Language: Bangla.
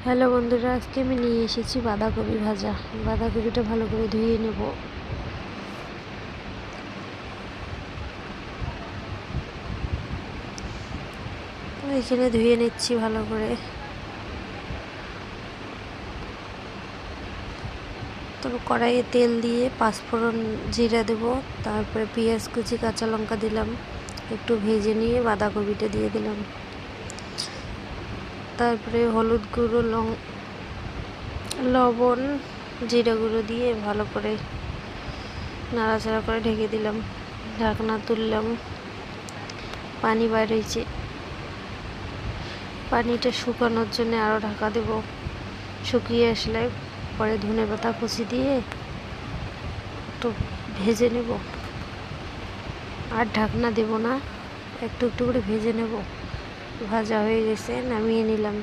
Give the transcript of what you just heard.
হ্যালো বন্ধুরা, আজকে আমি নিয়ে এসেছি বাঁধাকপি ভাজা। বাঁধাকপিটা ভালো করে ধুয়ে নেব। এখানে ধুয়ে নিচ্ছি ভালো করে। তারপর কড়াইয়ে তেল দিয়ে পাঁচফোড়ন জিরা দেব, তারপরে পেঁয়াজ কুচি কাঁচা লঙ্কা দিলাম, একটু ভেজে নিয়ে বাঁধাকপিটা দিয়ে দিলাম। তারপরে হলুদ গুঁড়ো, লবণ, জিরা গুঁড়ো দিয়ে ভালো করে নাড়াচাড়া করে ঢেকে দিলাম। ঢাকনা তুললাম, পানি বাইর হয়েছে, পানিটা শুকানোর জন্য আরও ঢাকা দেব। শুকিয়ে আসলে পরে ধনেপাতা কুচি দিয়ে একটু ভেজে নেব। আর ঢাকনা দেব না, একটু একটু করে ভেজে নেব। ভাজা হয়ে গেছে, নামিয়ে নিলাম।